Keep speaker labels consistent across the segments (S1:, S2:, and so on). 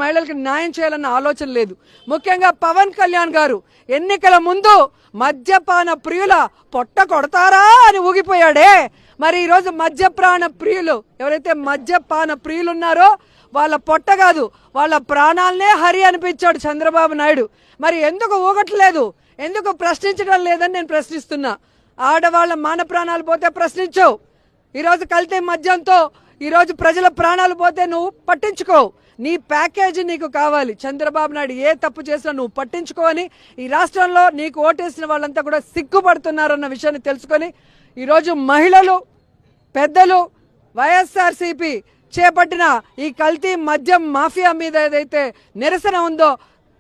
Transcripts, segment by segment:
S1: మహిళలకు న్యాయం చేయాలన్న ఆలోచన లేదు. ముఖ్యంగా పవన్ కళ్యాణ్ గారు ఎన్నికల ముందు మద్యపాన ప్రియుల పొట్ట కొడతారా అని ఊగిపోయాడే. మరి ఈరోజు మద్యపాన ప్రియులు ఎవరైతే మద్యపాన ప్రియులు ఉన్నారో వాళ్ళ పొట్ట కాదు వాళ్ళ ప్రాణాలనే హరి అనిపించాడు చంద్రబాబు నాయుడు. మరి ఎందుకు ఊగట్లేదు, ఎందుకు ప్రశ్నించడం లేదని నేను ప్రశ్నిస్తున్నా. ఆడవాళ్ళ మాన ప్రాణాలు పోతే ప్రశ్నించవు. ఈరోజు కల్తీ మద్యంతో ఈరోజు ప్రజల ప్రాణాలు పోతే నువ్వు పట్టించుకోవు. నీ ప్యాకేజీ నీకు కావాలి. చంద్రబాబు నాయుడు ఏ తప్పు చేసినా నువ్వు పట్టించుకోవని ఈ రాష్ట్రంలో నీకు ఓటేసిన వాళ్ళంతా కూడా సిగ్గుపడుతున్నారన్న విషయాన్ని తెలుసుకొని ఈరోజు మహిళలు, పెద్దలు, వైఎస్ఆర్సీపీ చేపట్టిన ఈ కల్తీ మద్యం మాఫియా మీద ఏదైతే నిరసన ఉందో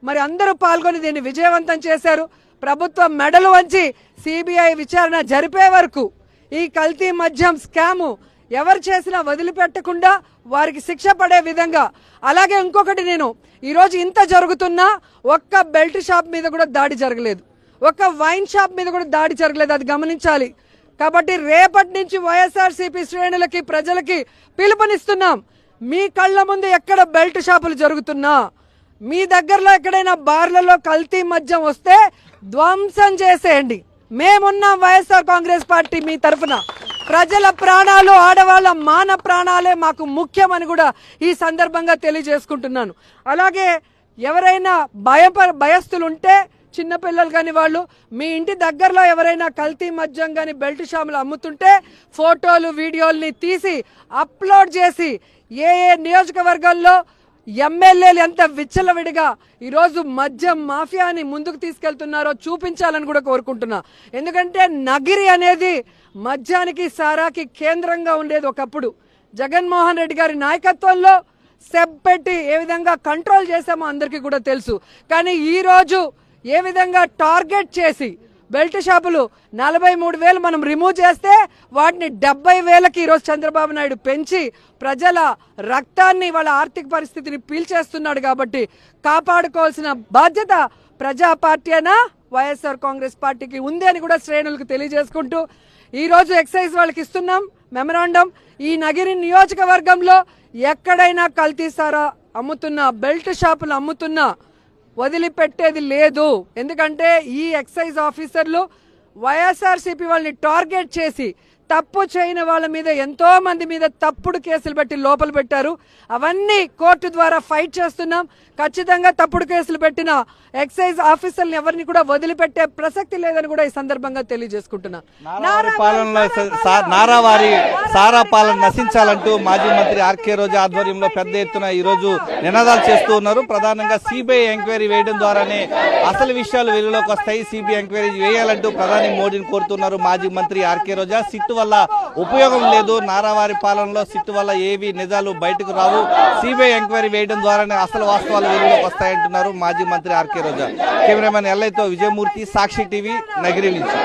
S1: మరి అందరూ పాల్గొని దీన్ని విజయవంతం చేశారు. ప్రభుత్వం మెడలు వంచి సిబిఐ విచారణ జరిపే వరకు ఈ కల్తీ మద్యం స్కాము ఎవరు చేసినా వదిలిపెట్టకుండా వారికి శిక్ష పడే విధంగా. అలాగే ఇంకొకటి, నేను ఈరోజు ఇంత జరుగుతున్నా ఒక్క బెల్ట్ షాప్ మీద కూడా దాడి జరగలేదు, ఒక్క వైన్ షాప్ మీద కూడా దాడి జరగలేదు. అది గమనించాలి. కాబట్టి రేపటి నుంచి వైఎస్ఆర్సీపీ శ్రేణులకి, ప్రజలకి పిలుపునిస్తున్నాం. మీ కళ్ళ ముందు ఎక్కడ బెల్ట్ షాపులు జరుగుతున్నా, మీ దగ్గరలో ఎక్కడైనా బార్లలో కల్తీ మద్యం వస్తే ధ్వంసం చేసేయండి. మేమున్నాం. వైఎస్ఆర్ కాంగ్రెస్ పార్టీ మీ తరఫున. ప్రజల ప్రాణాలు, ఆడవాళ్ళ మాన ప్రాణాలే మాకు ముఖ్యమని కూడా ఈ సందర్భంగా తెలియజేసుకుంటున్నాను. అలాగే ఎవరైనా భయస్తులుంటే, చిన్నపిల్లలు కానీ వాళ్ళు మీ ఇంటి దగ్గరలో ఎవరైనా కల్తీ మద్యం కానీ బెల్ట్ షాపులు అమ్ముతుంటే ఫోటోలు, వీడియోల్ని తీసి అప్లోడ్ చేసి ఏ నియోజకవర్గాల్లో ఎమ్మెల్యేలు ఎంత విచ్చలవిడిగా ఈరోజు మద్యం మాఫియాని ముందుకు తీసుకెళ్తున్నారో చూపించాలని కూడా కోరుకుంటున్నా. ఎందుకంటే నగిరి అనేది మద్యానికి, సారాకి కేంద్రంగా ఉండేది ఒకప్పుడు. జగన్మోహన్ రెడ్డి గారి నాయకత్వంలో సెబ్ పెట్టి ఏ విధంగా కంట్రోల్ చేశామో అందరికీ కూడా తెలుసు. కానీ ఈరోజు ఏ విధంగా టార్గెట్ చేసి బెల్ట్ షాపులు 43,000 మనం రిమూవ్ చేస్తే వాటిని 70,000కి ఈరోజు చంద్రబాబు నాయుడు పెంచి ప్రజల రక్తాన్ని, వాళ్ళ ఆర్థిక పరిస్థితిని పీల్చేస్తున్నాడు. కాబట్టి కాపాడుకోవాల్సిన బాధ్యత ప్రజా పార్టీ అయినా వైఎస్ఆర్ కాంగ్రెస్ పార్టీకి ఉంది అని కూడా శ్రేణులకు తెలియజేసుకుంటూ ఈరోజు ఎక్సైజ్ వాళ్ళకి ఇస్తున్నాం మెమరాండం. ఈ నగిరి నియోజకవర్గంలో ఎక్కడైనా కల్తీ సారా అమ్ముతున్నా, బెల్ట్ షాపులు అమ్ముతున్నా వదిలిపెట్టేది లేదు. ఎందుకంటే ఈ ఎక్సైజ్ ఆఫీసర్లు వైఎస్ఆర్సీపీ వాళ్ళని టార్గెట్ చేసి తప్పు చేయని వాళ్ళ మీద ఎంతో మంది మీద తప్పుడు కేసులు పెట్టి లోపల పెట్టారు. అవన్నీ కోర్టు ద్వారా ఫైట్ చేస్తున్నాం. ఖచ్చితంగా తప్పుడు కేసులు పెట్టిన ఎక్సైజ్ ఆఫీసర్లను ఎవరిని కూడా వదిలిపెట్టే ప్రసక్తి లేదని కూడా ఈ సందర్భంగా తెలియజేసుకుంటున్నా.
S2: నారావారి సారా పాలన నశించాలంటూ మాజీ మంత్రి ఆర్కే రోజా ఆధ్వర్యంలో పెద్ద ఎత్తున ఈ రోజు నినాదాలు చేస్తూ ఉన్నారు. ప్రధానంగా సిబిఐ ఎంక్వైరీ వేయడం ద్వారానే అసలు విషయాలు వెలుగులోకి వస్తాయి. సిబిఐ ఎంక్వైరీ వేయాలంటూ ప్రధాని మోడీని కోరుతున్నారు మాజీ మంత్రి ఆర్కే రోజా. సిట్టు వల్ల ఉపయోగం లేదు, నారావారి పాలనలో సిట్టు వల్ల ఏవి నిజాలు బయటకు రావు, సిబిఐ ఎంక్వైరీ వేయడం ద్వారానే అసలు వాస్తవాలు వెలుగులోకి వస్తాయంటున్నారు మాజీ మంత్రి ఆర్కే రోజా. కెమెరామెన్ ఎల్ఐతో విజయమూర్తి, సాక్షి టీవీ, నగిరి నుంచి.